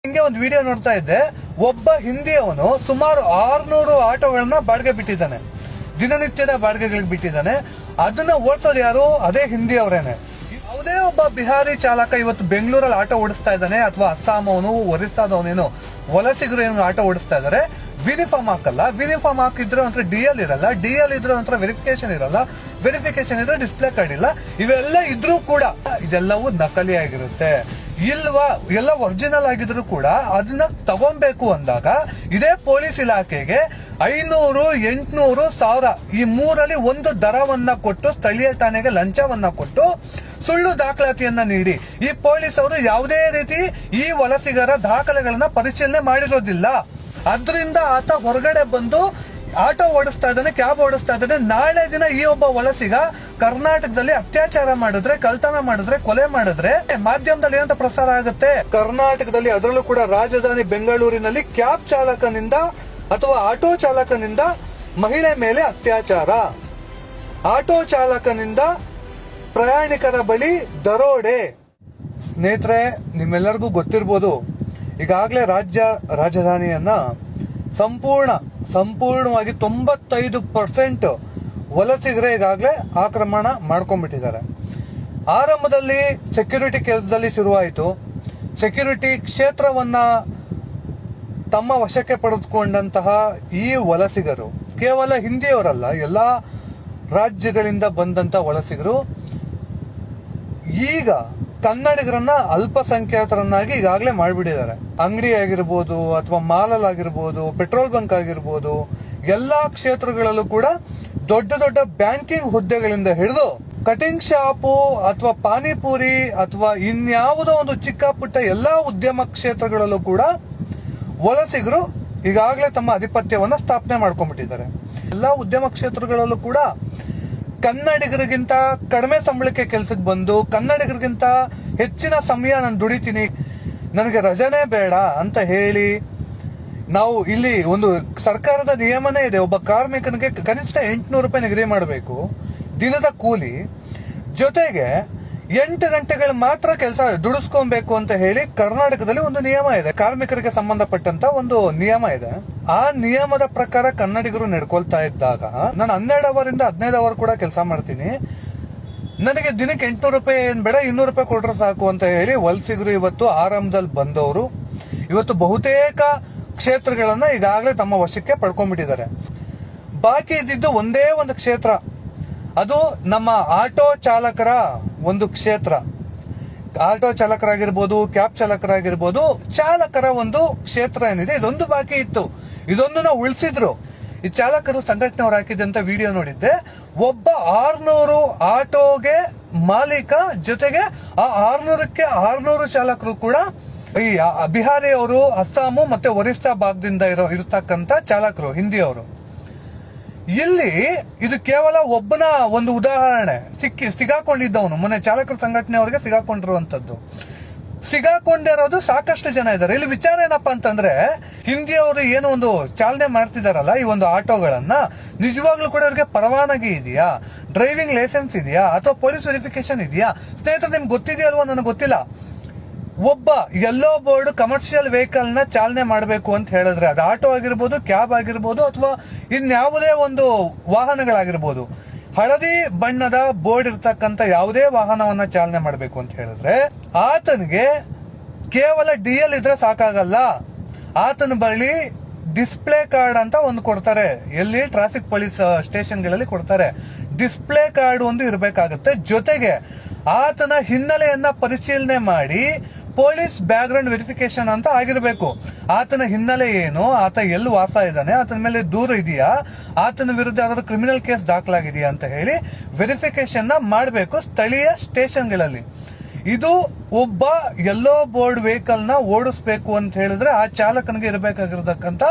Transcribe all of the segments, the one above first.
ಹಿಂಗೆ ಒಂದು ವಿಡಿಯೋ ನೋಡ್ತಾ ಇದ್ದೆ. ಒಬ್ಬ ಹಿಂದಿಯವನು ಸುಮಾರು 600 ಆಟೋಗಳನ್ನ ಬಾಡಿಗೆ ಬಿಟ್ಟಿದ್ದಾನೆ, ದಿನನಿತ್ಯದ ಬಾಡಿಗೆಗಳಿಗೆ ಬಿಟ್ಟಿದ್ದಾನೆ. ಅದನ್ನ ಓಡಿಸೋದು ಯಾರು? ಅದೇ ಹಿಂದಿಯವರೇನೆ. ಯಾವುದೇ ಒಬ್ಬ ಬಿಹಾರಿ ಚಾಲಕ ಇವತ್ತು ಬೆಂಗಳೂರಲ್ಲಿ ಆಟೋ ಓಡಿಸ್ತಾ ಇದ್ದಾನೆ, ಅಥವಾ ಅಸ್ಸಾಂ ಅವನು, ಒರಿಸ್ಸಾದವನೇನು ವಲಸಿಗರು ಏನು ಆಟೋ ಓಡಿಸ್ತಾ ಇದಾರೆ, ಯೂನಿಫಾರ್ಮ್ ಹಾಕಲ್ಲ. ಯೂನಿಫಾರ್ಮ್ ಹಾಕಿದ್ರೆ ಒಂಥರ ಡಿಎಲ್ ಇರಲ್ಲ, ಡಿಎಲ್ ಇದ್ರೆ ಒಂಥರ ವೆರಿಫಿಕೇಶನ್ ಇರಲ್ಲ, ವೆರಿಫಿಕೇಶನ್ ಇದ್ರೆ ಡಿಸ್ಪ್ಲೇ ಕಾರ್ಡ್ ಇಲ್ಲ. ಇವೆಲ್ಲ ಇದ್ರೂ ಕೂಡ ಇದೆಲ್ಲವೂ ನಕಲಿ ಆಗಿರುತ್ತೆ. ಇಲ್ವಾ ಎಲ್ಲ ಒರಿಜಿನಲ್ ಆಗಿದ್ರು ಕೂಡ ಅದನ್ನ ತಗೊಬೇಕು ಅಂದಾಗ ಇದೇ ಪೊಲೀಸ್ ಇಲಾಖೆಗೆ 500, 800, 1000 ಈ ಮೂರಲ್ಲಿ ಒಂದು ದರವನ್ನ ಕೊಟ್ಟು ಸ್ಥಳೀಯ ಠಾಣೆಗೆ ಲಂಚವನ್ನ ಕೊಟ್ಟು ಸುಳ್ಳು ದಾಖಲಾತಿಯನ್ನ ನೀಡಿ ಈ ಪೊಲೀಸ್ ಅವರು ಯಾವುದೇ ರೀತಿ ಈ ವಲಸಿಗರ ದಾಖಲೆಗಳನ್ನ ಪರಿಶೀಲನೆ ಮಾಡಿರೋದಿಲ್ಲ. ಅದರಿಂದ ಆತ ಹೊರಗಡೆ ಬಂದು ಆಟೋ ಓಡಿಸ್ತಾ ಇದ್ದಾನೆ, ಕ್ಯಾಬ್ ಓಡಿಸ್ತಾ ಇದ್ದಾನೆ. ನಾಳೆ ದಿನ ಈ ಒಬ್ಬ ವಲಸಿಗ ಕರ್ನಾಟಕದಲ್ಲಿ ಅತ್ಯಾಚಾರ ಮಾಡಿದ್ರೆ, ಕಳ್ತನ ಮಾಡಿದ್ರೆ, ಕೊಲೆ ಮಾಡಿದ್ರೆ ಮಾಧ್ಯಮದಲ್ಲಿ ಏನಂತ ಪ್ರಸಾರ ಆಗುತ್ತೆ? ಕರ್ನಾಟಕದಲ್ಲಿ ಅದರಲ್ಲೂ ಕೂಡ ರಾಜಧಾನಿ ಬೆಂಗಳೂರಿನಲ್ಲಿ ಕ್ಯಾಬ್ ಚಾಲಕನಿಂದ ಅಥವಾ ಆಟೋ ಚಾಲಕನಿಂದ ಮಹಿಳೆ ಮೇಲೆ ಅತ್ಯಾಚಾರ, ಆಟೋ ಚಾಲಕನಿಂದ ಪ್ರಯಾಣಿಕರ ಬಳಿ ದರೋಡೆ. ಸ್ನೇಹಿತರೆ, ನಿಮ್ಮೆಲ್ಲರಿಗೂ ಗೊತ್ತಿರ್ಬೋದು, ಈಗಾಗಲೇ ರಾಜಧಾನಿಯನ್ನ ಸಂಪೂರ್ಣವಾಗಿ 95% ವಲಸಿಗರೇ ಈಗಾಗಲೇ ಆಕ್ರಮಣ ಮಾಡ್ಕೊಂಡ್ಬಿಟ್ಟಿದ್ದಾರೆ. ಆರಂಭದಲ್ಲಿ ಸೆಕ್ಯೂರಿಟಿ ಕೆಲಸದಲ್ಲಿ ಶುರುವಾಯಿತು. ಸೆಕ್ಯೂರಿಟಿ ಕ್ಷೇತ್ರವನ್ನ ತಮ್ಮ ವಶಕ್ಕೆ ಪಡೆದುಕೊಂಡಂತಹ ಈ ವಲಸಿಗರು ಕೇವಲ ಹಿಂದಿಯವರಲ್ಲ, ಎಲ್ಲಾ ರಾಜ್ಯಗಳಿಂದ ಬಂದಂತ ವಲಸಿಗರು ಈಗ ಕನ್ನಡಿಗರನ್ನ ಅಲ್ಪಸಂಖ್ಯಾತರನ್ನಾಗಿ ಈಗಾಗಲೇ ಮಾಡಿಬಿಟ್ಟಿದ್ದಾರೆ. ಅಂಗಡಿ ಆಗಿರ್ಬೋದು, ಅಥವಾ ಮಾಲಲ್ ಆಗಿರ್ಬೋದು, ಪೆಟ್ರೋಲ್ ಬಂಕ್ ಆಗಿರ್ಬೋದು, ಎಲ್ಲಾ ಕ್ಷೇತ್ರಗಳಲ್ಲೂ ಕೂಡ ದೊಡ್ಡ ದೊಡ್ಡ ಬ್ಯಾಂಕಿಂಗ್ ಹುದ್ದೆಗಳಿಂದ ಹಿಡಿದು ಕಟಿಂಗ್ ಶಾಪು ಅಥವಾ ಪಾನಿಪುರಿ ಅಥವಾ ಇನ್ಯಾವುದೋ ಒಂದು ಚಿಕ್ಕ ಪುಟ್ಟ ಎಲ್ಲಾ ಉದ್ಯಮ ಕ್ಷೇತ್ರಗಳಲ್ಲೂ ಕೂಡ ವಲಸಿಗರು ಈಗಾಗಲೇ ತಮ್ಮ ಆಧಿಪತ್ಯವನ್ನ ಸ್ಥಾಪನೆ ಮಾಡ್ಕೊಂಡ್ಬಿಟ್ಟಿದ್ದಾರೆ. ಎಲ್ಲಾ ಉದ್ಯಮ ಕ್ಷೇತ್ರಗಳಲ್ಲೂ ಕೂಡ ಕನ್ನಡಿಗರಿಗಿಂತ ಕಡಿಮೆ ಸಂಬಳಕ್ಕೆ ಕೆಲಸಕ್ಕೆ ಬಂದು, ಕನ್ನಡಿಗರಿಗಿಂತ ಹೆಚ್ಚಿನ ಸಮಯ ನಾನು ದುಡಿತೀನಿ, ನನಗೆ ರಜನೆ ಬೇಡ ಅಂತ ಹೇಳಿ, ನಾವು ಇಲ್ಲಿ ಒಂದು ಸರ್ಕಾರದ ನಿಯಮನೇ ಇದೆ, ಒಬ್ಬ ಕಾರ್ಮಿಕನಿಗೆ ಕನಿಷ್ಠ 800 ರೂಪಾಯಿ ನಿಗದಿ ಮಾಡಬೇಕು ದಿನದ ಕೂಲಿ, ಜೊತೆಗೆ 8 ಗಂಟೆಗಳು ಮಾತ್ರ ಕೆಲಸ ದುಡಿಸ್ಕೊಬೇಕು ಅಂತ ಹೇಳಿ ಕರ್ನಾಟಕದಲ್ಲಿ ಒಂದು ನಿಯಮ ಇದೆ. ಕಾರ್ಮಿಕರಿಗೆ ಸಂಬಂಧಪಟ್ಟಂತ ಒಂದು ನಿಯಮ ಇದೆ. ಆ ನಿಯಮದ ಪ್ರಕಾರ ಕನ್ನಡಿಗರು ನಡ್ಕೊಳ್ತಾ ಇದ್ದಾಗ ನಾನು 12 ಅವರಿಂದ 15 ಅವರ್ ಕೂಡ ಕೆಲಸ ಮಾಡ್ತೀನಿ, ನನಗೆ ದಿನಕ್ಕೆ 800 ರೂಪಾಯಿ ಏನ್ ಬೇಡ, 200 ರೂಪಾಯಿ ಕೊಟ್ರೆ ಸಾಕು ಅಂತ ಹೇಳಿ ವಲಸಿಗರು ಇವತ್ತು ಆರಂಭದಲ್ಲಿ ಬಂದವರು ಇವತ್ತು ಬಹುತೇಕ ಕ್ಷೇತ್ರಗಳನ್ನ ಈಗಾಗಲೇ ತಮ್ಮ ವಶಕ್ಕೆ ಪಡ್ಕೊಂಡ್ಬಿಟ್ಟಿದ್ದಾರೆ. ಬಾಕಿ ಇದ್ದಿದ್ದು ಒಂದೇ ಒಂದು ಕ್ಷೇತ್ರ, ಅದು ನಮ್ಮ ಆಟೋ ಚಾಲಕರ ಒಂದು ಕ್ಷೇತ್ರ. ಆಟೋ ಚಾಲಕರಾಗಿರ್ಬೋದು, ಕ್ಯಾಬ್ ಚಾಲಕರಾಗಿರ್ಬೋದು, ಚಾಲಕರ ಒಂದು ಕ್ಷೇತ್ರ ಏನಿದೆ, ಇದೊಂದು ಬಾಕಿ ಇತ್ತು. ಇದೊಂದು ನಾವು ಉಳಿಸಿದ್ರು. ಈ ಚಾಲಕರು ಸಂಘಟನೆಯವರು ಹಾಕಿದಂತ ವಿಡಿಯೋ ನೋಡಿದ್ದೆ. ಒಬ್ಬ 600 ಆಟೋಗೆ ಮಾಲೀಕ, ಜೊತೆಗೆ ಆ 600ಕ್ಕೆ 600 ಚಾಲಕರು ಕೂಡ ಈ ಬಿಹಾರಿಯವರು, ಅಸ್ಸಾಮು ಮತ್ತೆ ಒರಿಸ್ಸಾ ಭಾಗದಿಂದ ಇರತಕ್ಕಂತ ಚಾಲಕರು, ಹಿಂದಿಯವರು. ಇಲ್ಲಿ ಇದು ಕೇವಲ ಒಬ್ಬನ ಒಂದು ಉದಾಹರಣೆ. ಸಿಗಾಕೊಂಡಿದ್ದವನು ಮೊನ್ನೆ ಚಾಲಕರ ಸಂಘಟನೆಯವರಿಗೆ ಸಿಗಾಕೊಂಡಿರುವಂತದ್ದು. ಸಿಗಾಕೊಂಡಿರೋದು ಸಾಕಷ್ಟು ಜನ ಇದ್ದಾರೆ. ಇಲ್ಲಿ ವಿಚಾರ ಏನಪ್ಪಾ ಅಂತಂದ್ರೆ, ಹಿಂದಿಯವರು ಏನು ಒಂದು ಚಾಲನೆ ಮಾಡ್ತಿದಾರಲ್ಲ ಈ ಒಂದು ಆಟೋಗಳನ್ನ, ನಿಜವಾಗ್ಲೂ ಕೂಡ ಅವ್ರಿಗೆ ಪರವಾನಗಿ ಇದೆಯಾ, ಡ್ರೈವಿಂಗ್ ಲೈಸೆನ್ಸ್ ಇದೆಯಾ, ಅಥವಾ ಪೊಲೀಸ್ ವೆರಿಫಿಕೇಶನ್ ಇದೆಯಾ? ಸ್ನೇಹಿತರೆ, ನಿಮ್ಗೆ ಗೊತ್ತಿದೆಯಲ್ವಾ? ನನಗೆ ಗೊತ್ತಿಲ್ಲ. ಒಬ್ಬ ಯೆಲ್ಲೋ ಬೋರ್ಡ್ ಕಮರ್ಷಿಯಲ್ ವೆಹಿಕಲ್ ನ ಚಾಲನೆ ಮಾಡಬೇಕು ಅಂತ ಹೇಳಿದ್ರೆ, ಅದು ಆಟೋ ಆಗಿರ್ಬೋದು, ಕ್ಯಾಬ್ ಆಗಿರ್ಬೋದು, ಅಥವಾ ಇನ್ಯಾವುದೇ ಒಂದು ವಾಹನಗಳಾಗಿರ್ಬೋದು, ಹಳದಿ ಬಣ್ಣದ ಬೋರ್ಡ್ ಇರ್ತಕ್ಕಂಥ ಯಾವುದೇ ವಾಹನವನ್ನ ಚಾಲನೆ ಮಾಡಬೇಕು ಅಂತ ಹೇಳಿದ್ರೆ ಆತನಿಗೆ ಕೇವಲ ಡಿಎಲ್ ಇದ್ರೆ ಸಾಕಾಗಲ್ಲ. ಆತನ ಬಳಿ ಡಿಸ್ಪ್ಲೇ ಕಾರ್ಡ್ ಅಂತ ಒಂದು ಕೊಡ್ತಾರೆ. ಎಲ್ಲಿ? ಟ್ರಾಫಿಕ್ ಪೊಲೀಸ್ ಸ್ಟೇಷನ್ಗಳಲ್ಲಿ ಕೊಡ್ತಾರೆ. ಡಿಸ್ಪ್ಲೇ ಕಾರ್ಡ್ ಒಂದು ಇರಬೇಕಾಗುತ್ತೆ. ಜೊತೆಗೆ ಆತನ ಹಿನ್ನೆಲೆಯನ್ನ ಪರಿಶೀಲನೆ ಮಾಡಿ ಪೊಲೀಸ್ ಬ್ಯಾಕ್ ಗ್ರೌಂಡ್ ವೆರಿಫಿಕೇಶನ್ ಅಂತ ಆಗಿರಬೇಕು. ಆತನ ಹಿನ್ನೆಲೆ ಏನು, ಆತ ಎಲ್ಲಿ ವಾಸ ಇದ್ದಾನೆ, ಆತನ ಮೇಲೆ ದೂರ ಇದೆಯಾ, ಆತನ ವಿರುದ್ಧ ಯಾವ್ದಾದ್ರು ಕ್ರಿಮಿನಲ್ ಕೇಸ್ ದಾಖಲಾಗಿದೆಯಾ ಅಂತ ಹೇಳಿ ವೆರಿಫಿಕೇಶನ್ ಮಾಡಬೇಕು ಸ್ಥಳೀಯ ಸ್ಟೇಷನ್ಗಳಲ್ಲಿ. ಇದು ಒಬ್ಬ ಯೆಲ್ಲೋ ಬೋರ್ಡ್ ವೆಹಿಕಲ್ ನ ಓಡಿಸ್ಬೇಕು ಅಂತ ಹೇಳಿದ್ರೆ ಆ ಚಾಲಕನಿಗೆ ಇರಬೇಕಾಗಿರತಕ್ಕಂತ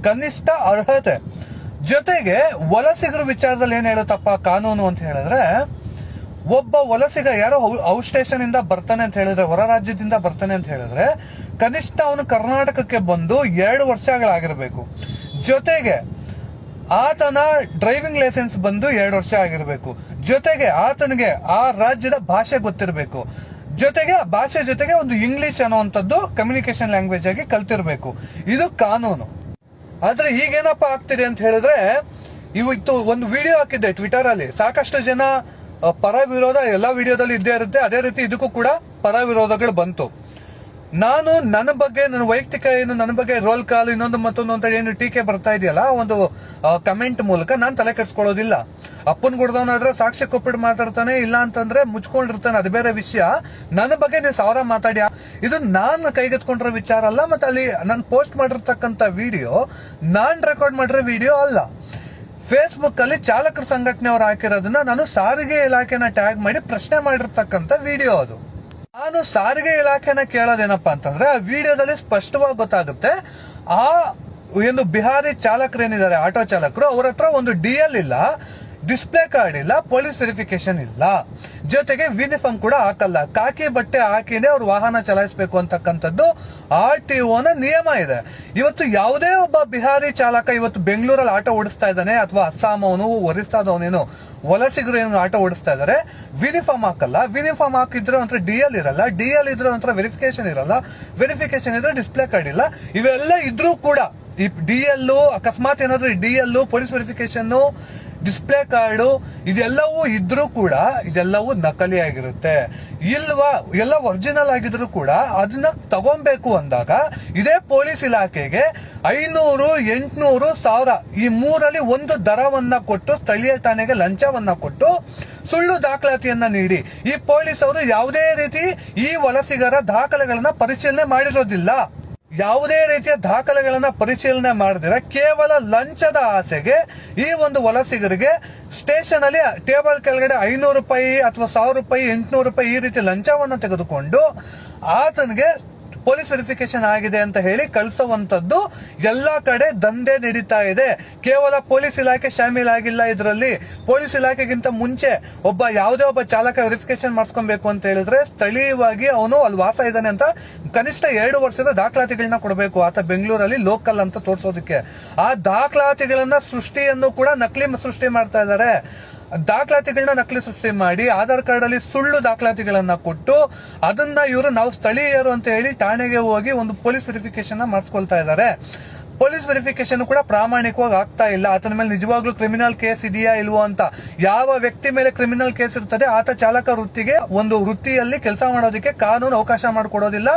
ಕನಿಷ್ಠ ಅರ್ಹತೆ. ಜೊತೆಗೆ ವಲಸಿಗರ ವಿಚಾರದಲ್ಲಿ ಏನ್ ಹೇಳುತ್ತಪ್ಪ ಕಾನೂನು ಅಂತ ಹೇಳಿದ್ರೆ, ಒಬ್ಬ ವಲಸಿಗ ಯಾರೋ ಔಟ್ ಸ್ಟೇಷನ್ ಇಂದ ಬರ್ತಾನೆ ಅಂತ ಹೇಳಿದ್ರೆ, ಹೊರ ರಾಜ್ಯದಿಂದ ಬರ್ತಾನೆ ಅಂತ ಹೇಳಿದ್ರೆ, ಕನಿಷ್ಠ ಅವನು ಕರ್ನಾಟಕಕ್ಕೆ ಬಂದು 2 ವರ್ಷಗಳಾಗಿರ್ಬೇಕು. ಜೊತೆಗೆ ಆತನ ಡ್ರೈವಿಂಗ್ ಲೈಸೆನ್ಸ್ ಬಂದು 2 ವರ್ಷ ಆಗಿರಬೇಕು. ಜೊತೆಗೆ ಆತನಿಗೆ ಆ ರಾಜ್ಯದ ಭಾಷೆ ಗೊತ್ತಿರಬೇಕು. ಜೊತೆಗೆ ಭಾಷೆ ಜೊತೆಗೆ ಒಂದು ಇಂಗ್ಲಿಷ್ ಅನ್ನುವಂಥದ್ದು ಕಮ್ಯುನಿಕೇಶನ್ ಲ್ಯಾಂಗ್ವೇಜ್ ಆಗಿ ಕಲ್ತಿರ್ಬೇಕು. ಇದು ಕಾನೂನು. ಆದ್ರೆ ಈಗೇನಪ್ಪ ಆಗ್ತಿದೆ ಅಂತ ಹೇಳಿದ್ರೆ, ಇವತ್ತು ಒಂದು ವಿಡಿಯೋ ಹಾಕಿದ್ದೆ ಟ್ವಿಟರ್ ಅಲ್ಲಿ, ಸಾಕಷ್ಟು ಜನ ಪರ ವಿರೋಧ ಎಲ್ಲಾ ವಿಡಿಯೋದಲ್ಲಿ ಇದ್ದೇ ಇರುತ್ತೆ. ಅದೇ ರೀತಿ ಇದಕ್ಕೂ ಕೂಡ ಪರ ವಿರೋಧಗಳು ಬಂತು. ನಾನು ನನ್ನ ಬಗ್ಗೆ, ನನ್ನ ವೈಯಕ್ತಿಕ ಏನು ನನ್ನ ಬಗ್ಗೆ ರೋಲ್ ಕಾಲ್ ಇನ್ನೊಂದು ಮತ್ತೊಂದು ಅಂತ ಏನು ಟೀಕೆ ಬರ್ತಾ ಇದೆಯಲ್ಲ ಒಂದು ಕಮೆಂಟ್ ಮೂಲಕ, ನಾನು ತಲೆ ಕೆಡ್ಸ್ಕೊಳ್ಳೋದಿಲ್ಲ. ಅಪ್ಪನ್ ಗುಡ್ದವನಾದ್ರೆ ಸಾಕ್ಷ್ಯ ಕೊಪ್ಪಿಟ್ಟು ಮಾತಾಡ್ತಾನೆ, ಇಲ್ಲ ಅಂತಂದ್ರೆ ಮುಚ್ಕೊಂಡಿರ್ತಾನೆ, ಅದು ಬೇರೆ ವಿಷಯ. ನನ್ನ ಬಗ್ಗೆ ನೀವು 1000 ಮಾತಾಡಿ, ಇದು ನಾನು ಕೈಗೆತ್ಕೊಂಡಿರೋ ವಿಚಾರ ಅಲ್ಲ. ಮತ್ತೆ ಅಲ್ಲಿ ನಾನು ಪೋಸ್ಟ್ ಮಾಡಿರ್ತಕ್ಕಂಥ ವಿಡಿಯೋ ನಾನ್ ರೆಕಾರ್ಡ್ ಮಾಡಿರೋ ವಿಡಿಯೋ ಅಲ್ಲ. ಫೇಸ್ಬುಕ್ ಅಲ್ಲಿ ಚಾಲಕರ ಸಂಘಟನೆಯವರು ಹಾಕಿರೋದನ್ನ ನಾನು ಸಾರಿಗೆ ಇಲಾಖೆನ ಟ್ಯಾಗ್ ಮಾಡಿ ಪ್ರಶ್ನೆ ಮಾಡಿರ್ತಕ್ಕಂಥ ವಿಡಿಯೋ ಅದು. ನಾನು ಸಾರಿಗೆ ಇಲಾಖೆನ ಕೇಳೋದೇನಪ್ಪಾ ಅಂತಂದ್ರೆ, ಆ ವಿಡಿಯೋದಲ್ಲಿ ಸ್ಪಷ್ಟವಾಗಿ ಗೊತ್ತಾಗುತ್ತೆ, ಆ ಒಂದು ಬಿಹಾರಿ ಚಾಲಕರೇನಿದ್ದಾರೆ, ಆಟೋ ಚಾಲಕರು, ಅವ್ರ ಹತ್ರ ಒಂದು DL ಇಲ್ಲ, ಡಿಸ್ಪ್ಲೇ ಕಾರ್ಡ್ ಇಲ್ಲ, ಪೊಲೀಸ್ ವೆರಿಫಿಕೇಶನ್ ಇಲ್ಲ, ಜೊತೆಗೆ ಯೂನಿಫಾರ್ಮ್ ಕೂಡ ಹಾಕಲ್ಲ. ಕಾಕಿ ಬಟ್ಟೆ ಹಾಕಿನೇ ಅವ್ರು ವಾಹನ ಚಲಾಯಿಸಬೇಕು ಅಂತಕ್ಕಂಥದ್ದು RTO ನ ನಿಯಮ ಇದೆ. ಇವತ್ತು ಯಾವುದೇ ಒಬ್ಬ ಬಿಹಾರಿ ಚಾಲಕ ಇವತ್ತು ಬೆಂಗಳೂರಲ್ಲಿ ಆಟೋ ಓಡಿಸ್ತಾ ಇದ್ದಾನೆ, ಅಥವಾ ಅಸ್ಸಾಂ ಅವನು, ಒರಿಸ್ಸಾದವನೇನು ವಲಸಿಗರು ಏನು ಆಟೋ ಓಡಿಸ್ತಾ ಇದಾರೆ, ಯೂನಿಫಾರ್ಮ್ ಹಾಕಲ್ಲ. ಯೂನಿಫಾರ್ಮ್ ಹಾಕಿದ್ರೆ ಒಂಥರ DL ಇರಲ್ಲ, DL ಇದ್ರೆ ಒಂಥರ ವೆರಿಫಿಕೇಶನ್ ಇರಲ್ಲ, ವೆರಿಫಿಕೇಶನ್ ಇದ್ರೆ ಡಿಸ್ಪ್ಲೇ ಕಾರ್ಡ್ ಇಲ್ಲ. ಇವೆಲ್ಲ ಇದ್ರೂ ಕೂಡ ಈ DL ಅಕಸ್ಮಾತ್ ಏನಾದ್ರೂ DL, police verification, display card ಇದೆಲ್ಲವೂ ಇದ್ರೂ ಕೂಡ ಇದೆಲ್ಲವೂ ನಕಲಿ ಆಗಿರುತ್ತೆ. ಇಲ್ವಾ, ಎಲ್ಲ ಒರಿಜಿನಲ್ ಆಗಿದ್ರು ಕೂಡ ಅದನ್ನ ತಗೊಬೇಕು ಅಂದಾಗ ಇದೇ ಪೊಲೀಸ್ ಇಲಾಖೆಗೆ 500, 800, 1000 ಈ ಮೂರಲ್ಲಿ ಒಂದು ದರವನ್ನ ಕೊಟ್ಟು, ಸ್ಥಳೀಯ ಠಾಣೆಗೆ ಲಂಚವನ್ನ ಕೊಟ್ಟು ಸುಳ್ಳು ದಾಖಲಾತಿಯನ್ನ ನೀಡಿ ಈ ಪೊಲೀಸರು ಯಾವುದೇ ರೀತಿ ಈ ವಲಸಿಗರ ದಾಖಲೆಗಳನ್ನ ಪರಿಶೀಲನೆ ಮಾಡಿರೋದಿಲ್ಲ. ಯಾವುದೇ ರೀತಿಯ ದಾಖಲೆಗಳನ್ನ ಪರಿಶೀಲನೆ ಮಾಡದಿರ ಕೇವಲ ಲಂಚದ ಆಸೆಗೆ ಈ ಒಂದು ವಲಸಿಗರಿಗೆ ಸ್ಟೇಷನ್ ಅಲ್ಲಿ ಟೇಬಲ್ ಕೆಳಗಡೆ 500 ರೂಪಾಯಿ ಅಥವಾ 1000 ರೂಪಾಯಿ, 800 ರೂಪಾಯಿ ಈ ರೀತಿ ಲಂಚವನ್ನ ತೆಗೆದುಕೊಂಡು ಆತನಿಗೆ ಪೊಲೀಸ್ ವೆರಿಫಿಕೇಶನ್ ಆಗಿದೆ ಅಂತ ಹೇಳಿ ಕಳಿಸುವಂತದ್ದು ಎಲ್ಲಾ ಕಡೆ ದಂಧೆ ನಡೀತಾ ಇದೆ. ಕೇವಲ ಪೊಲೀಸ್ ಇಲಾಖೆ ಶಾಮೀಲಾಗಿಲ್ಲ ಇದರಲ್ಲಿ. ಪೊಲೀಸ್ ಇಲಾಖೆಗಿಂತ ಮುಂಚೆ ಯಾವುದೇ ಒಬ್ಬ ಚಾಲಕ ವೆರಿಫಿಕೇಶನ್ ಮಾಡಿಸ್ಕೊಬೇಕು ಅಂತ ಹೇಳಿದ್ರೆ ಸ್ಥಳೀಯವಾಗಿ ಅವನು ಅಲ್ಲಿ ವಾಸ ಇದ್ದಾನೆ ಅಂತ ಕನಿಷ್ಠ 2 ವರ್ಷದ ದಾಖಲಾತಿಗಳನ್ನ ಕೊಡಬೇಕು. ಆತ ಬೆಂಗಳೂರಲ್ಲಿ ಲೋಕಲ್ ಅಂತ ತೋರಿಸೋದಕ್ಕೆ. ಆ ದಾಖಲಾತಿಗಳನ್ನ ಸೃಷ್ಟಿಯನ್ನು ಕೂಡ ನಕಲಿ ಸೃಷ್ಟಿ ಮಾಡ್ತಾ ಇದ್ದಾರೆ. ದಾಖಲಾತಿಗಳನ್ನ ನಕಲಿ ಸೃಷ್ಟಿ ಮಾಡಿ ಆಧಾರ್ ಕಾರ್ಡ್ ಅಲ್ಲಿ ಸುಳ್ಳು ದಾಖಲಾತಿಗಳನ್ನ ಕೊಟ್ಟು ಅದನ್ನ ಇವರು ನಾವು ಸ್ಥಳೀಯರು ಅಂತ ಹೇಳಿ ಠಾಣೆಗೆ ಹೋಗಿ ಒಂದು ಪೊಲೀಸ್ ವೆರಿಫಿಕೇಶನ್ ಮಾಡಿಸ್ಕೊಳ್ತಾ ಇದ್ದಾರೆ. ಪೊಲೀಸ್ ವೆರಿಫಿಕೇಶನ್ ಕೂಡ ಪ್ರಾಮಾಣಿಕವಾಗಿ ಆಗ್ತಾ ಇಲ್ಲ. ಆತನ ಮೇಲೆ ನಿಜವಾಗ್ಲೂ ಕ್ರಿಮಿನಲ್ ಕೇಸ್ ಇದೆಯಾ ಇಲ್ವೋ ಅಂತ. ಯಾವ ವ್ಯಕ್ತಿ ಮೇಲೆ ಕ್ರಿಮಿನಲ್ ಕೇಸ್ ಇರ್ತದೆ ಆತ ಚಾಲಕ ವೃತ್ತಿಗೆ ಒಂದು ವೃತ್ತಿಯಲ್ಲಿ ಕೆಲಸ ಮಾಡೋದಕ್ಕೆ ಕಾನೂನು ಅವಕಾಶ ಮಾಡಿಕೊಡೋದಿಲ್ಲ.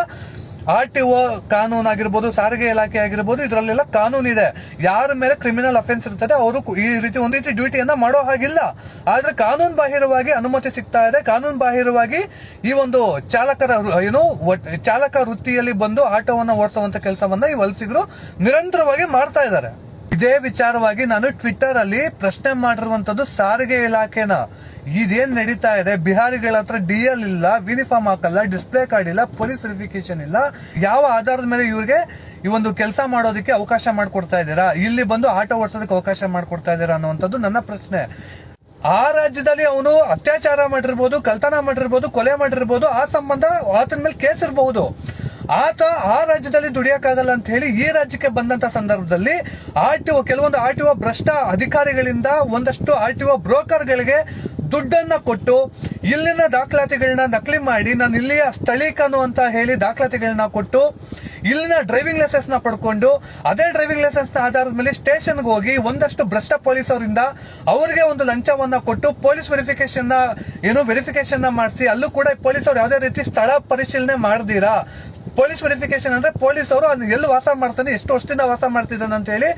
RTO ಕಾನೂನು ಆಗಿರ್ಬೋದು, ಸಾರಿಗೆ ಇಲಾಖೆ ಆಗಿರ್ಬೋದು, ಇದರಲ್ಲೆಲ್ಲ ಕಾನೂನು ಇದೆ. ಯಾರ ಮೇಲೆ ಕ್ರಿಮಿನಲ್ ಅಫೆನ್ಸ್ ಇರ್ತದೆ ಅವರು ಈ ರೀತಿ ಒಂದು ರೀತಿ ಡ್ಯೂಟಿಯನ್ನ ಮಾಡೋ ಹಾಗಿಲ್ಲ. ಆದ್ರೆ ಕಾನೂನು ಬಾಹಿರವಾಗಿ ಅನುಮತಿ ಸಿಗ್ತಾ ಇದೆ. ಕಾನೂನು ಬಾಹಿರವಾಗಿ ಈ ಒಂದು ಚಾಲಕ ವೃತ್ತಿಯಲ್ಲಿ ಬಂದು ಆಟೋವನ್ನ ಓಡಿಸುವಂತ ಕೆಲಸವನ್ನ ಈ ವಲಸಿಗರು ನಿರಂತರವಾಗಿ ಮಾಡ್ತಾ ಇದ್ದಾರೆ. ಇದೇ ವಿಚಾರವಾಗಿ ನಾನು ಟ್ವಿಟರ್ ಅಲ್ಲಿ ಪ್ರಶ್ನೆ ಮಾಡಿರುವಂತದ್ದು ಸಾರಿಗೆ ಇಲಾಖೆನ. ಇದೇನ್ ನಡೀತಾ ಇದೆ, ಬಿಹಾರಿಗಳ ಹತ್ರ DL ಇಲ್ಲ, ಯೂನಿಫಾರ್ಮ್ ಹಾಕಲ್ಲ, ಡಿಸ್ಪ್ಲೇ ಕಾರ್ಡ್ ಇಲ್ಲ, ಪೊಲೀಸ್ ವೆರಿಫಿಕೇಶನ್ ಇಲ್ಲ, ಯಾವ ಆಧಾರದ ಮೇಲೆ ಇವ್ರಿಗೆ ಈ ಒಂದು ಕೆಲಸ ಮಾಡೋದಕ್ಕೆ ಅವಕಾಶ ಮಾಡ್ಕೊಡ್ತಾ ಇದ್ದೀರಾ, ಇಲ್ಲಿ ಬಂದು ಆಟೋ ಓಡಿಸೋದಕ್ಕೆ ಅವಕಾಶ ಮಾಡ್ಕೊಡ್ತಾ ಇದ್ದೀರಾ ಅನ್ನುವಂಥದ್ದು ನನ್ನ ಪ್ರಶ್ನೆ. ಆ ರಾಜ್ಯದಲ್ಲಿ ಅವನು ಅತ್ಯಾಚಾರ ಮಾಡಿರ್ಬೋದು, ಕಳ್ತನ ಮಾಡಿರ್ಬೋದು, ಕೊಲೆ ಮಾಡಿರ್ಬೋದು, ಆ ಸಂಬಂಧ ಆತನ ಮೇಲೆ ಕೇಸ್ ಇರಬಹುದು. ಆತ ಆ ರಾಜ್ಯದಲ್ಲಿ ದುಡಿಯಕ್ಕಾಗಲ್ಲ ಅಂತ ಹೇಳಿ ಈ ರಾಜ್ಯಕ್ಕೆ ಬಂದಂತ ಸಂದರ್ಭದಲ್ಲಿ ಕೆಲವೊಂದು RTO ಭ್ರಷ್ಟ ಅಧಿಕಾರಿಗಳಿಂದ ಒಂದಷ್ಟು RTO ಬ್ರೋಕರ್ಗಳಿಗೆ ದುಡ್ಡನ್ನ ಕೊಟ್ಟು ಇಲ್ಲಿನ ದಾಖಲಾತಿಗಳನ್ನ ನಕಲಿ ಮಾಡಿ ನಾನು ಇಲ್ಲಿಯ ಸ್ಥಳೀಕನು ಅಂತ ಹೇಳಿ ದಾಖಲಾತಿಗಳನ್ನ ಕೊಟ್ಟು ಇಲ್ಲಿನ ಡ್ರೈವಿಂಗ್ ಲೈಸೆನ್ಸ್ ನ ಪಡ್ಕೊಂಡು ಅದೇ ಡ್ರೈವಿಂಗ್ ಲೈಸೆನ್ಸ್ ನ ಆಧಾರದ ಮೇಲೆ ಸ್ಟೇಷನ್ಗೆ ಹೋಗಿ ಒಂದಷ್ಟು ಭ್ರಷ್ಟ ಪೊಲೀಸ್ ಅವರಿಂದ ಅವರಿಗೆ ಒಂದು ಲಂಚವನ್ನ ಕೊಟ್ಟು ಪೊಲೀಸ್ ವೆರಿಫಿಕೇಶನ್ ಮಾಡಿಸಿ ಅಲ್ಲೂ ಕೂಡ ಪೊಲೀಸ್ ಅವರು ಯಾವುದೇ ರೀತಿ ಸ್ಥಳ ಪರಿಶೀಲನೆ ಮಾಡದಿರಾ ಪೊಲೀಸ್ ವೆರಿಫಿಕೇಶನ್ ಅಂದ್ರೆ ಪೊಲೀಸ್ ಅವರು ಅದನ್ನ ಎಲ್ಲಿ ವಾಸ ಮಾಡ್ತಾನೆ, ಎಷ್ಟು ವರ್ಷದಿಂದ ವಾಸ ಮಾಡ್ತಿದ್ದಾನೆ ಅಂತ ಹೇಳಿ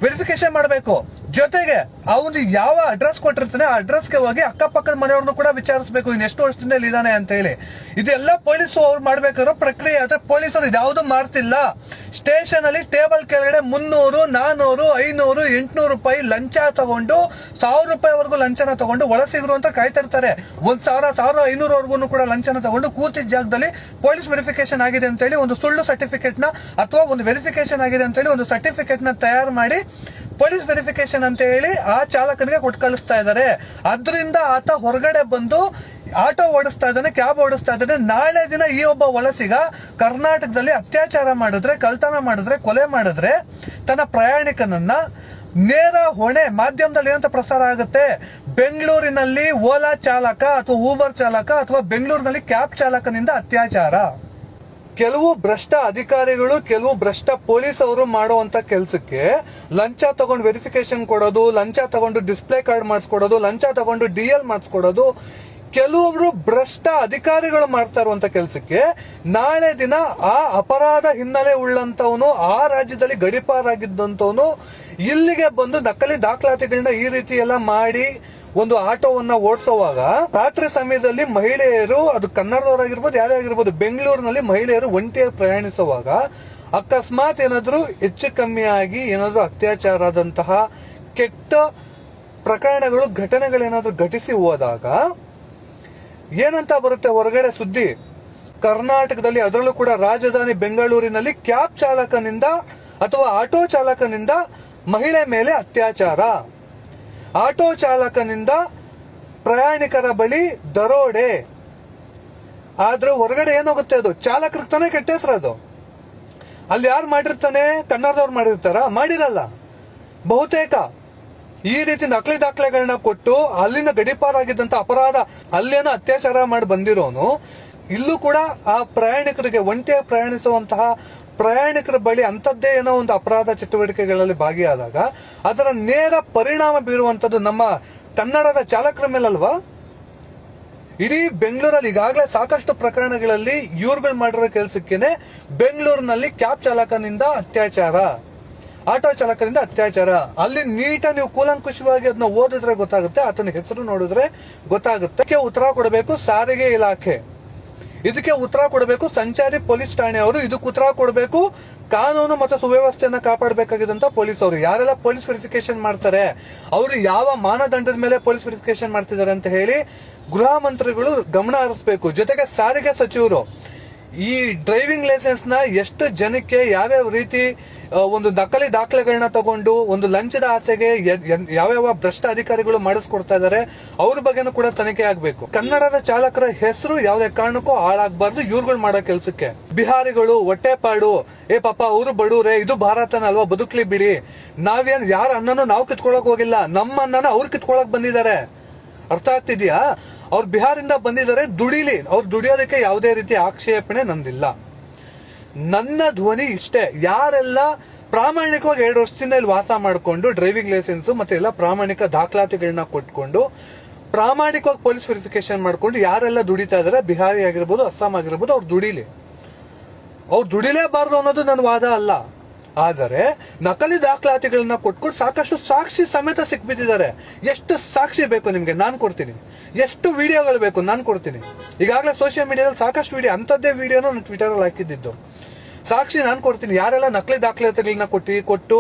ವೆರಿಫಿಕೇಶನ್ ಮಾಡಬೇಕು. ಜೊತೆಗೆ ಅವನು ಯಾವ ಅಡ್ರೆಸ್ ಕೊಟ್ಟಿರ್ತಾನೆ ಆ ಅಡ್ರೆಸ್ಗೆ ಹೋಗಿ ಅಕ್ಕಪಕ್ಕದ ಮನೆಯವ್ರನ್ನು ಕೂಡ ವಿಚಾರಿಸಬೇಕು, ಇನ್ನು ಎಷ್ಟು ವರ್ಷದಿಂದ ಇಲ್ಲಿ ಇದ್ದಾನೆ ಅಂತ ಹೇಳಿ. ಇದೆಲ್ಲ ಪೊಲೀಸ್ ಅವ್ರು ಮಾಡ್ಬೇಕಾರೋ ಪ್ರಕ್ರಿಯೆ. ಆದ್ರೆ ಪೊಲೀಸರು ಇದ್ಯಾವುದು ಮಾಡ್ತಿಲ್ಲ. ಸ್ಟೇಷನ್ ಅಲ್ಲಿ ಟೇಬಲ್ ಕೆಳಗಡೆ 300, 400, 500, 800 ರೂಪಾಯಿ ಲಂಚ ತಗೊಂಡು 1000 ರೂಪಾಯಿವರೆಗೂ ಲಂಚನ ತಗೊಂಡು ವಲಸಿಗರು ಅಂತ ಕಾಯ್ತಿರ್ತಾರೆ. 1000, 1500 ಕೂಡ ಲಂಚನ ತಗೊಂಡು ಕೂತಿದ್ದ ಜಾಗದಲ್ಲಿ ಪೊಲೀಸ್ ವೆರಿಫಿಕೇಶನ್ ಆಗಿದೆ ಅಂತ ಹೇಳಿ ಒಂದು ಸುಳ್ಳು ಸರ್ಟಿಫಿಕೇಟ್ ನ ಅಥವಾ ಒಂದು ವೆರಿಫಿಕೇಶನ್ ಆಗಿದೆ ಅಂತ ಹೇಳಿ ಒಂದು ಸರ್ಟಿಫಿಕೇಟ್ ನ ತಯಾರು ಮಾಡಿ ಪೊಲೀಸ್ ವೆರಿಫಿಕೇಶನ್ ಅಂತ ಹೇಳಿ ಆ ಚಾಲಕನಿಗೆ ಕೊಟ್ಟು ಕಳಿಸ್ತಾ ಇದ್ದಾರೆ. ಅದರಿಂದ ಆತ ಹೊರಗಡೆ ಬಂದು ಆಟೋ ಓಡಿಸ್ತಾ ಇದ್ದಾನೆ, ಕ್ಯಾಬ್ ಓಡಿಸ್ತಾ ಇದ್ದಾನೆ. ನಾಳೆ ದಿನ ಈ ಒಬ್ಬ ವಲಸಿಗ ಕರ್ನಾಟಕದಲ್ಲಿ ಅತ್ಯಾಚಾರ ಮಾಡಿದ್ರೆ, ಕಳ್ತನ ಮಾಡಿದ್ರೆ, ಕೊಲೆ ಮಾಡಿದ್ರೆ ತನ್ನ ಪ್ರಯಾಣಿಕನನ್ನ ನೇರ ಹೊಣೆ ಮಾಧ್ಯಮದಲ್ಲಿ ಏನಂತ ಪ್ರಸಾರ ಆಗುತ್ತೆ, ಬೆಂಗಳೂರಿನಲ್ಲಿ ಓಲಾ ಚಾಲಕ ಅಥವಾ ಊಬರ್ ಚಾಲಕ ಅಥವಾ ಬೆಂಗಳೂರಿನಲ್ಲಿ ಕ್ಯಾಬ್ ಚಾಲಕನಿಂದ ಅತ್ಯಾಚಾರ. ಕೆಲವು ಭ್ರಷ್ಟ ಅಧಿಕಾರಿಗಳು, ಕೆಲವು ಭ್ರಷ್ಟ ಪೊಲೀಸ್ ಅವರು ಮಾಡುವಂತ ಕೆಲಸಕ್ಕೆ ಲಂಚ ತಗೊಂಡು ವೆರಿಫಿಕೇಶನ್ ಕೊಡೋದು, ಲಂಚ ತಗೊಂಡು ಡಿಸ್ಪ್ಲೇ ಕಾರ್ಡ್ ಮಾಡಿಸ್ಕೊಡೋದು, ಲಂಚ ತಗೊಂಡು DL ಮಾಡಿಸ್ಕೊಡೋದು, ಕೆಲವೊಬ್ರು ಭ್ರಷ್ಟ ಅಧಿಕಾರಿಗಳು ಮಾಡ್ತಾ ಇರುವಂತ ಕೆಲಸಕ್ಕೆ ನಾಳೆ ದಿನ ಆ ಅಪರಾಧ ಹಿನ್ನೆಲೆ ಉಳ್ಳಂತವನು, ಆ ರಾಜ್ಯದಲ್ಲಿ ಗಡಿಪಾರಾಗಿದ್ದಂತವನು ಇಲ್ಲಿಗೆ ಬಂದು ನಕಲಿ ದಾಖಲಾತಿಗಳನ್ನ ಈ ರೀತಿ ಎಲ್ಲ ಮಾಡಿ ಒಂದು ಆಟೋವನ್ನ ಓಡಿಸುವಾಗ ರಾತ್ರಿ ಸಮಯದಲ್ಲಿ ಮಹಿಳೆಯರು, ಅದು ಕನ್ನಡದವರಾಗಿರ್ಬೋದು ಯಾರೇ ಆಗಿರ್ಬೋದು, ಬೆಂಗಳೂರಿನಲ್ಲಿ ಮಹಿಳೆಯರು ಒಂಟಿಯಾಗಿ ಪ್ರಯಾಣಿಸುವಾಗ ಅಕಸ್ಮಾತ್ ಏನಾದ್ರೂ ಹೆಚ್ಚು ಕಮ್ಮಿ ಆಗಿ ಏನಾದ್ರೂ ಅತ್ಯಾಚಾರ ಆದಂತಹ ಕೆಟ್ಟ ಪ್ರಕರಣಗಳು, ಘಟನೆಗಳೇನಾದ್ರೂ ಘಟಿಸಿ ಹೋದಾಗ ಏನಂತ ಬರುತ್ತೆ ಹೊರಗಡೆ ಸುದ್ದಿ? ಕರ್ನಾಟಕದಲ್ಲಿ, ಅದರಲ್ಲೂ ಕೂಡ ರಾಜಧಾನಿ ಬೆಂಗಳೂರಿನಲ್ಲಿ ಕ್ಯಾಬ್ ಚಾಲಕನಿಂದ ಅಥವಾ ಆಟೋ ಚಾಲಕನಿಂದ ಮಹಿಳೆ ಮೇಲೆ ಅತ್ಯಾಚಾರ, ಆಟೋ ಚಾಲಕನಿಂದ ಪ್ರಯಾಣಿಕರ ಬಳಿ ದರೋಡೆ. ಆದ್ರೆ ಹೊರಗಡೆ ಏನಾಗುತ್ತೆ? ಅದು ಚಾಲಕರಿಗೆ ತಾನೇ ಕೆಟ್ಟ ಹೆಸರು. ಅದು ಅಲ್ಲಿ ಯಾರು ಮಾಡಿರ್ತಾನೆ? ಕನ್ನಡದವ್ರು ಮಾಡಿರ್ತಾರ? ಮಾಡಿರಲ್ಲ. ಬಹುತೇಕ ಈ ರೀತಿ ನಕಲಿ ದಾಖಲೆಗಳನ್ನ ಕೊಟ್ಟು ಅಲ್ಲಿನ ಗಡಿಪಾರಾಗಿದ್ದಂತ ಅಪರಾಧ, ಅಲ್ಲೇನೋ ಅತ್ಯಾಚಾರ ಮಾಡಿ ಬಂದಿರೋನು ಇಲ್ಲೂ ಕೂಡ ಆ ಪ್ರಯಾಣಿಕರಿಗೆ, ಒಂಟಿಯಾಗಿ ಪ್ರಯಾಣಿಸುವಂತಹ ಪ್ರಯಾಣಿಕರ ಬಳಿ ಅಂತದ್ದೇ ಏನೋ ಒಂದು ಅಪರಾಧ ಚಟುವಟಿಕೆಗಳಲ್ಲಿ ಭಾಗಿಯಾದಾಗ ಅದರ ನೇರ ಪರಿಣಾಮ ಬೀರುವಂತದ್ದು ನಮ್ಮ ಕನ್ನಡದ ಚಾಲಕರ ಮೇಲಲ್ವಾ? ಇಡೀ ಬೆಂಗಳೂರಲ್ಲಿ ಈಗಾಗಲೇ ಸಾಕಷ್ಟು ಪ್ರಕರಣಗಳಲ್ಲಿ ಇವ್ರುಗಳು ಮಾಡಿರೋ ಕೆಲಸಕ್ಕೇನೆ ಬೆಂಗಳೂರಿನಲ್ಲಿ ಕ್ಯಾಬ್ ಚಾಲಕನಿಂದ ಅತ್ಯಾಚಾರ, ಆಟೋ ಚಾಲಕರಿಂದ ಅತ್ಯಾಚಾರ. ಅಲ್ಲಿ ನೀಟಾಗಿ ನೀವು ಕೂಲಂಕುಷವಾಗಿ ಅದನ್ನ ಓದಿದ್ರೆ ಗೊತ್ತಾಗುತ್ತೆ, ಆತನ ಹೆಸರು ನೋಡಿದ್ರೆ ಗೊತ್ತಾಗುತ್ತೆ. ಇದಕ್ಕೆ ಉತ್ತರ ಕೊಡಬೇಕು ಸಾರಿಗೆ ಇಲಾಖೆ, ಇದಕ್ಕೆ ಉತ್ತರ ಕೊಡಬೇಕು ಸಂಚಾರಿ ಪೊಲೀಸ್ ಠಾಣೆಯವರು, ಇದಕ್ಕೆ ಉತ್ತರ ಕೊಡಬೇಕು ಕಾನೂನು ಮತ್ತು ಸುವ್ಯವಸ್ಥೆಯನ್ನ ಕಾಪಾಡಬೇಕಾಗಿದ್ದಂತ ಪೊಲೀಸ್ ಅವರು. ಯಾರೆಲ್ಲ ಪೊಲೀಸ್ ವೆರಿಫಿಕೇಶನ್ ಮಾಡ್ತಾರೆ, ಅವರು ಯಾವ ಮಾನದಂಡದ ಮೇಲೆ ಪೊಲೀಸ್ ವೆರಿಫಿಕೇಶನ್ ಮಾಡ್ತಿದ್ದಾರೆ ಅಂತ ಹೇಳಿ ಗೃಹ ಮಂತ್ರಿಗಳು ಗಮನ ಹರಿಸಬೇಕು. ಜೊತೆಗೆ ಸಾರಿಗೆ ಸಚಿವರು ಈ ಡ್ರೈವಿಂಗ್ ಲೈಸೆನ್ಸ್ ನ ಎಷ್ಟು ಜನಕ್ಕೆ ಯಾವ್ಯಾವ ರೀತಿ ಒಂದು ನಕಲಿ ದಾಖಲೆಗಳನ್ನ ತಗೊಂಡು ಒಂದು ಲಂಚದ ಆಸೆಗೆ ಯಾವ್ಯಾವ ಭ್ರಷ್ಟ ಅಧಿಕಾರಿಗಳು ಮಾಡಿಸ್ಕೊಡ್ತಾ ಇದ್ದಾರೆ, ಅವ್ರ ಬಗ್ಗೆನೂ ಕೂಡ ತನಿಖೆ ಆಗ್ಬೇಕು. ಕನ್ನಡದ ಚಾಲಕರ ಹೆಸರು ಯಾವುದೇ ಕಾರಣಕ್ಕೂ ಹಾಳಾಗಬಾರ್ದು ಇವ್ರುಗಳು ಮಾಡೋ ಕೆಲಸಕ್ಕೆ. ಬಿಹಾರಿಗಳು ಹೊಟ್ಟೆಪಾಡು, ಪಾಪ ಅವರು ಬಡವ್ರೆ, ಇದು ಭಾರತನ ಅಲ್ವಾ, ಬದುಕ್ಲಿ ಬಿಡಿ, ನಾವೇನ್ ಯಾರ ಅನ್ನನೂ ನಾವು ಕಿತ್ಕೊಳಕ್ ಹೋಗಿಲ್ಲ, ನಮ್ಮ ಅನ್ನನ ಅವ್ರು ಕಿತ್ಕೊಳಕ್ ಬಂದಿದ್ದಾರೆ. ಅರ್ಥ ಆಗ್ತಿದ್ಯಾ? ಅವ್ರು ಬಿಹಾರಿಂದ ಬಂದಿದ್ದಾರೆ, ದುಡಿಲಿ, ಅವ್ರು ದುಡಿಯೋದಕ್ಕೆ ಯಾವುದೇ ರೀತಿ ಆಕ್ಷೇಪಣೆ ನಂದಿಲ್ಲ. ನನ್ನ ಧ್ವನಿ ಇಷ್ಟೇ, ಯಾರೆಲ್ಲ ಪ್ರಾಮಾಣಿಕವಾಗಿ 2 ವರ್ಷದಿಂದ ಇಲ್ಲಿ ವಾಸ ಮಾಡಿಕೊಂಡು ಡ್ರೈವಿಂಗ್ ಲೈಸೆನ್ಸ್ ಮತ್ತೆ ಎಲ್ಲ ಪ್ರಾಮಾಣಿಕ ದಾಖಲಾತಿಗಳನ್ನ ಕೊಟ್ಕೊಂಡು ಪ್ರಾಮಾಣಿಕವಾಗಿ ಪೊಲೀಸ್ ವೆರಿಫಿಕೇಶನ್ ಮಾಡ್ಕೊಂಡು ಯಾರೆಲ್ಲ ದುಡಿತಾ ಇದಾರೆ, ಬಿಹಾರಿ ಆಗಿರ್ಬೋದು, ಅಸ್ಸಾಂ ಆಗಿರ್ಬೋದು, ಅವ್ರು ದುಡಿಲಿ. ಅವ್ರು ದುಡಿಲೇಬಾರ್ದು ಅನ್ನೋದು ನನ್ನ ವಾದ ಅಲ್ಲ. ಆದರೆ ನಕಲಿ ದಾಖಲಾತಿಗಳನ್ನ ಕೊಟ್ಕೊಂಡು ಸಾಕಷ್ಟು ಸಾಕ್ಷಿ ಸಮೇತ ಸಿಕ್ಬಿಟ್ಟಿದ್ದಾರೆ. ಎಷ್ಟು ಸಾಕ್ಷಿ ಬೇಕು ನಿಮ್ಗೆ? ನಾನು ಕೊಡ್ತೀನಿ. ಎಷ್ಟು ವಿಡಿಯೋಗಳು ಬೇಕು? ನಾನು ಕೊಡ್ತೀನಿ. ಈಗಾಗಲೇ ಸೋಷಿಯಲ್ ಮೀಡಿಯಾದಲ್ಲಿ ಸಾಕಷ್ಟು ವಿಡಿಯೋ, ಅಂತದ್ದೇ ವಿಡಿಯೋನ ನಾನು ಟ್ವಿಟರ್ ಅಲ್ಲಿ ಹಾಕಿದ್ದು. ಸಾಕ್ಷಿ ನಾನು ಕೊಡ್ತೀನಿ. ಯಾರೆಲ್ಲ ನಕಲಿ ದಾಖಲಾತಿಗಳನ್ನ ಕೊಟ್ಟು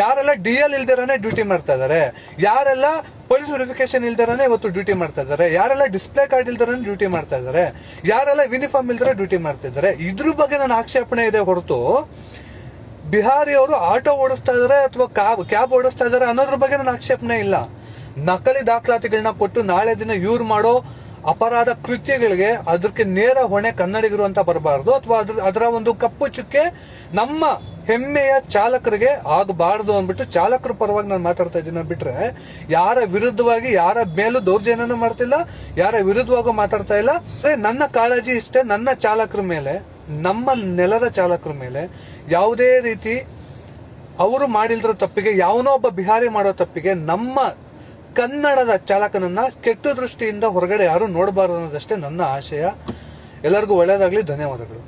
ಯಾರೆಲ್ಲ DL ಇಲ್ದಿರಾನೆ ಡ್ಯೂಟಿ ಮಾಡ್ತಾ ಇದಾರೆ, ಯಾರೆಲ್ಲ ಪೊಲೀಸ್ ವೆರಿಫಿಕೇಶನ್ ಇಲ್ದಿರಾನೆ ಇವತ್ತು ಡ್ಯೂಟಿ ಮಾಡ್ತಾ ಇದಾರೆ, ಯಾರೆಲ್ಲ ಡಿಸ್ಪ್ಲೇ ಕಾರ್ಡ್ ಇಲ್ದಿರಾನೆ ಡ್ಯೂಟಿ ಮಾಡ್ತಾ ಇದಾರೆ, ಯಾರೆಲ್ಲ ಯೂನಿಫಾರ್ಮ್ ಇಲ್ದಿರ ಡ್ಯೂಟಿ ಮಾಡ್ತಾ ಇದಾರೆ, ಇದ್ರ ಬಗ್ಗೆ ನನ್ನ ಆಕ್ಷೇಪಣೆ ಇದೆ ಹೊರತು ಬಿಹಾರಿ ಅವರು ಆಟೋ ಓಡಿಸ್ತಾ ಇದಾರೆ ಅಥವಾ ಕ್ಯಾಬ್ ಓಡಿಸ್ತಾ ಇದಾರೆ ಅನ್ನೋದ್ರ ಬಗ್ಗೆ ನನ್ನ ಆಕ್ಷೇಪಣೆ ಇಲ್ಲ. ನಕಲಿ ದಾಖಲಾತಿಗಳನ್ನ ಕೊಟ್ಟು ನಾಳೆ ದಿನ ಇವ್ರು ಮಾಡೋ ಅಪರಾಧ ಕೃತ್ಯಗಳಿಗೆ ಅದಕ್ಕೆ ನೇರ ಹೊಣೆ ಕನ್ನಡಿಗರು ಅಂತ ಬರಬಾರ್ದು, ಅಥವಾ ಅದರ ಒಂದು ಕಪ್ಪು ಚುಕ್ಕೆ ನಮ್ಮ ಹೆಮ್ಮೆಯ ಚಾಲಕರಿಗೆ ಆಗಬಾರದು ಅಂದ್ಬಿಟ್ಟು ಚಾಲಕರ ಪರವಾಗಿ ನಾನು ಮಾತಾಡ್ತಾ ಇದ್ದೀನಿ. ಬಿಟ್ರೆ ಯಾರ ವಿರುದ್ಧವಾಗಿ ಯಾರ ಮೇಲೂ ದೌರ್ಜನ್ಯನೂ ಮಾಡ್ತಿಲ್ಲ, ಯಾರ ವಿರುದ್ಧವಾಗೂ ಮಾತಾಡ್ತಾ ಇಲ್ಲ. ನನ್ನ ಕಾಳಜಿ ಇಷ್ಟೇ, ನನ್ನ ಚಾಲಕರ ಮೇಲೆ, ನಮ್ಮ ನೆಲದ ಚಾಲಕರ ಮೇಲೆ ಯಾವುದೇ ರೀತಿ ಅವರು ಮಾಡಿಲ್ದಿರೋ ತಪ್ಪಿಗೆ, ಯಾವನೋ ಒಬ್ಬ ಬಿಹಾರಿ ಮಾಡೋ ತಪ್ಪಿಗೆ ನಮ್ಮ ಕನ್ನಡದ ಚಾಲಕನನ್ನ ಕೆಟ್ಟ ದೃಷ್ಟಿಯಿಂದ ಹೊರಗಡೆ ಯಾರು ನೋಡಬಾರದು ಅನ್ನೋದಷ್ಟೇ ನನ್ನ ಆಶಯ. ಎಲ್ಲರಿಗೂ ಒಳ್ಳೆಯದಾಗ್ಲಿ. ಧನ್ಯವಾದಗಳು.